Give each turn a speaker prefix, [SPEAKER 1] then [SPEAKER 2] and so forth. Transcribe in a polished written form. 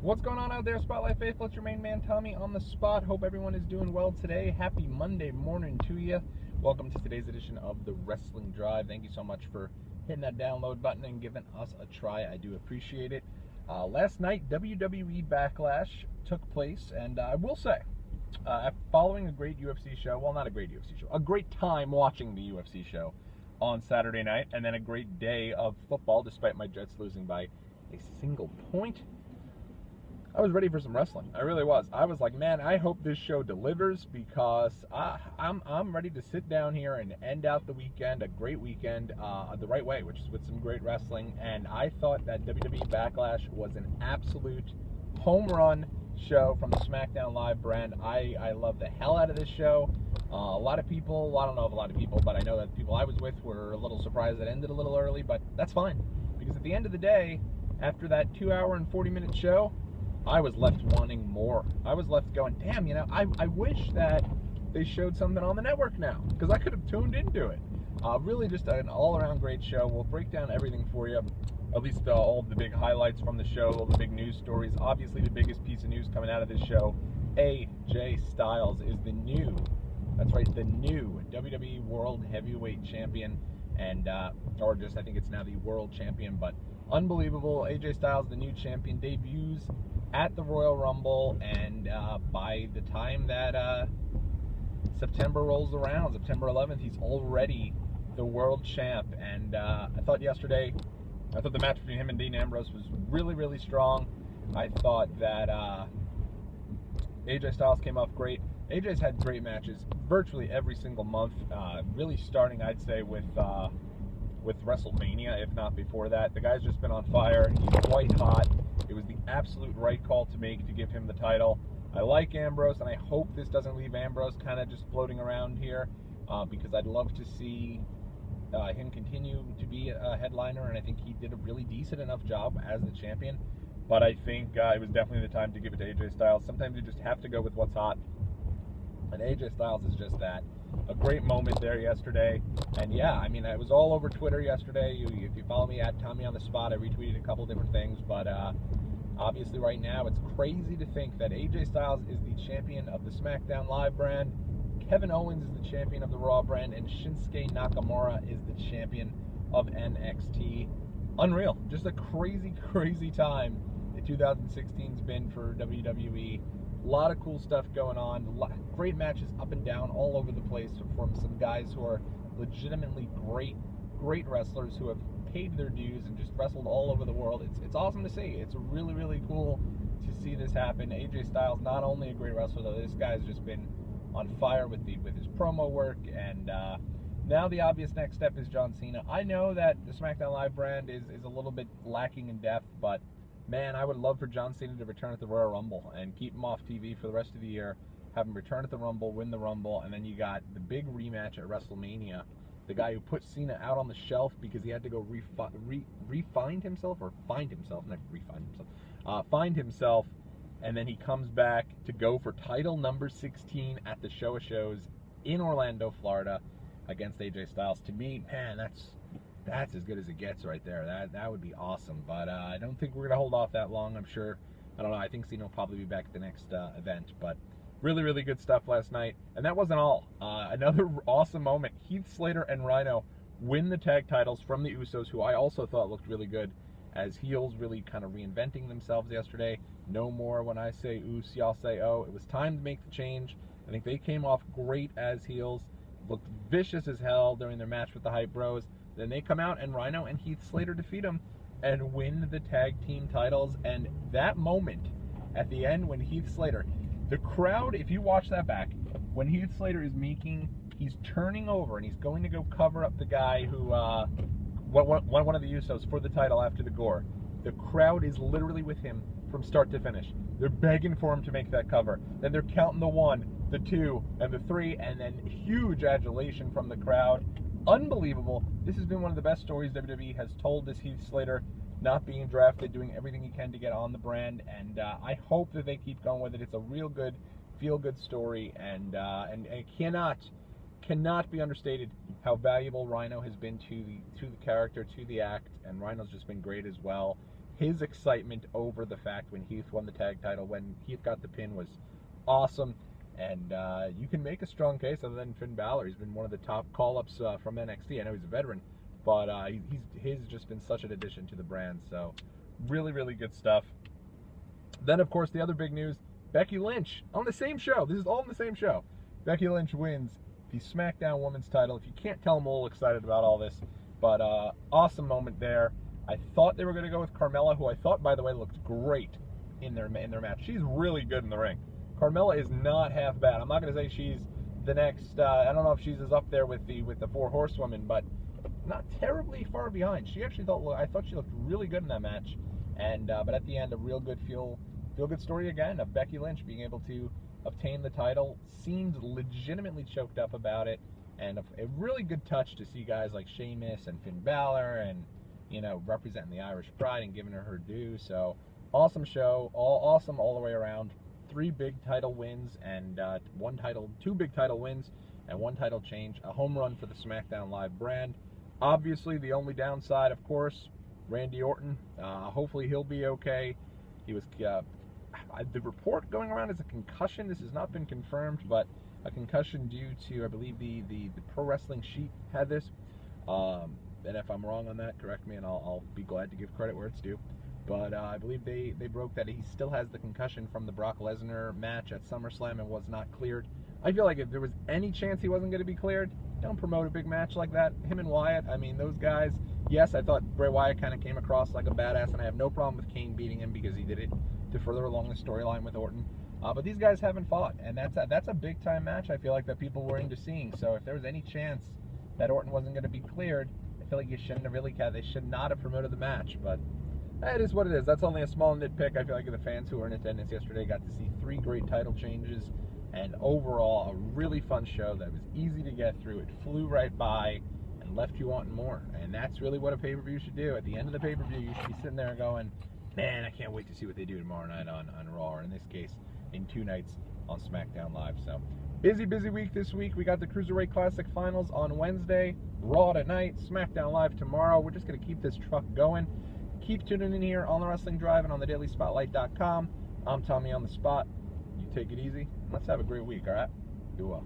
[SPEAKER 1] What's going on out there, Spotlight Faithful? It's your main man, Tommy, on the spot. Hope everyone is doing well today. Happy Monday morning to you. Welcome to today's edition of the Wrestling Drive. Thank you so much for hitting that download button and giving us a try. I do appreciate it. Last night, WWE Backlash took place, and I will say, following a great UFC show, well, not a great UFC show, a great time watching the UFC show on Saturday night, and then a great day of football, despite my Jets losing by a single point. I was ready for some wrestling. I really was. I was like, man, I hope this show delivers, because I'm ready to sit down here and end out the weekend, a great weekend, the right way, which is with some great wrestling. And I thought that WWE Backlash was an absolute home run show from the Smackdown Live brand. I love the hell out of this show. A lot of people, well, I don't know if a lot of people, but I know that the people I was with were a little surprised it ended a little early, but that's fine. Because at the end of the day, after that 2-hour and 40-minute show, I was left wanting more. I was left going, damn, you know, I wish that they showed something on the network now, because I could have tuned into it. Really just an all-around great show. We'll break down everything for you, at least all of the big highlights from the show, all the big news stories. Obviously, the biggest piece of news coming out of this show, AJ Styles is the new, that's right, the new WWE World Heavyweight Champion, and, or just, I think it's now the World Champion, but unbelievable. AJ Styles, the new champion, debuts at the Royal Rumble, and by the time that September rolls around, September 11th, he's already the world champ. And I thought the match between him and Dean Ambrose was really, really strong. I thought that AJ Styles came off great. AJ's had great matches virtually every single month, really starting, I'd say, with WrestleMania, if not before that. The guy's just been on fire. He's white hot. It was the absolute right call to make to give him the title. I like Ambrose, and I hope this doesn't leave Ambrose kind of just floating around here, because I'd love to see him continue to be a headliner, and I think he did a really decent enough job as the champion. But I think it was definitely the time to give it to AJ Styles. Sometimes you just have to go with what's hot, and AJ Styles is just that. A great moment there yesterday, and yeah, I mean, I was all over Twitter yesterday. If you follow me at Tommy on the Spot, I retweeted a couple different things, but obviously right now it's crazy to think that AJ Styles is the champion of the Smackdown Live brand, Kevin Owens is the champion of the Raw brand, and Shinsuke Nakamura is the champion of NXT. Unreal. Just a crazy, crazy time that 2016's been for WWE. A lot of cool stuff going on. Great matches up and down all over the place from some guys who are legitimately great wrestlers who have paid their dues and just wrestled all over the world. It's awesome to see. It's really, really cool to see this happen. AJ Styles, not only a great wrestler, though, this guy's just been on fire with his promo work, and now the obvious next step is John Cena. I know that the SmackDown Live brand is a little bit lacking in depth, but man, I would love for John Cena to return at the Royal Rumble and keep him off TV for the rest of the year, have him return at the Rumble, win the Rumble, and then you got the big rematch at WrestleMania. The guy who put Cena out on the shelf because he had to go find himself, and then he comes back to go for title number 16 at the Show of Shows in Orlando, Florida, against AJ Styles. To me, man, that's as good as it gets right there. That would be awesome. But I don't think we're going to hold off that long. I'm sure, I don't know, I think Cena will probably be back at the next event. But really, really good stuff last night. And that wasn't all. Another awesome moment. Heath Slater and Rhino win the tag titles from the Usos, who I also thought looked really good as heels, really kind of reinventing themselves yesterday. No more when I say Us, y'all say oh. It was time to make the change. I think they came off great as heels. Looked vicious as hell during their match with the Hype Bros. Then they come out and Rhino and Heath Slater defeat them and win the tag team titles. And that moment at the end when Heath Slater, the crowd, if you watch that back, when Heath Slater is he's turning over and he's going to go cover up the guy who, one of the Usos for the title after the gore. The crowd is literally with him from start to finish. They're begging for him to make that cover. Then they're counting the 1, the 2, and the 3, and then huge adulation from the crowd. Unbelievable. This has been one of the best stories WWE has told, this Heath Slater not being drafted, doing everything he can to get on the brand, and I hope that they keep going with it. It's a real good, feel-good story, and it cannot be understated how valuable Rhino has been to the character, to the act, and Rhino's just been great as well. his excitement over the fact when Heath won the tag title, when Heath got the pin, was awesome. And you can make a strong case other than Finn Balor. He's been one of the top call-ups from NXT. I know he's a veteran, but he's just been such an addition to the brand. So really, really good stuff. Then, of course, the other big news, Becky Lynch on the same show. This is all in the same show. Becky Lynch wins the SmackDown Women's title. If you can't tell, I'm all excited about all this. But awesome moment there. I thought they were going to go with Carmella, who I thought, by the way, looked great in their match. She's really good in the ring. Carmella is not half bad. I'm not going to say she's the next. I don't know if she's as up there with the four horsewomen, but not terribly far behind. She actually I thought she looked really good in that match. And but at the end, a real good feel good story again of Becky Lynch being able to obtain the title. Seemed legitimately choked up about it, and a really good touch to see guys like Sheamus and Finn Balor and, you know, representing the Irish pride and giving her due. So awesome show, awesome all the way around. 3 big title wins and 2 big title wins and 1 title change. A home run for the SmackDown Live brand. Obviously, the only downside, of course, Randy Orton. Hopefully he'll be okay. He was the report going around is a concussion. This has not been confirmed, but a concussion due to, I believe, the Pro Wrestling Sheet had this. And if I'm wrong on that, correct me, and I'll be glad to give credit where it's due. But I believe they broke that he still has the concussion from the Brock Lesnar match at SummerSlam and was not cleared. I feel like if there was any chance he wasn't going to be cleared, don't promote a big match like that. Him and Wyatt, I mean, those guys, yes, I thought Bray Wyatt kind of came across like a badass, and I have no problem with Kane beating him because he did it to further along the storyline with Orton. But these guys haven't fought, and that's a big-time match, I feel like, that people were into seeing. So if there was any chance that Orton wasn't going to be cleared, I feel like they should not have promoted the match, but it is what it is. That's only a small nitpick. I feel like the fans who were in attendance yesterday got to see 3 great title changes, and overall, a really fun show that was easy to get through. It flew right by and left you wanting more, and that's really what a pay-per-view should do. At the end of the pay-per-view, you should be sitting there going, man, I can't wait to see what they do tomorrow night on Raw, or in this case, in 2 nights on SmackDown Live. So, busy week this week. We got the Cruiserweight Classic Finals on Wednesday, Raw tonight, SmackDown Live tomorrow. We're just going to keep this truck going. Keep tuning in here on the Wrestling Drive and on the DailySpotlight.com. I'm Tommy on the Spot. You take it easy. Let's have a great week, all right? Be well.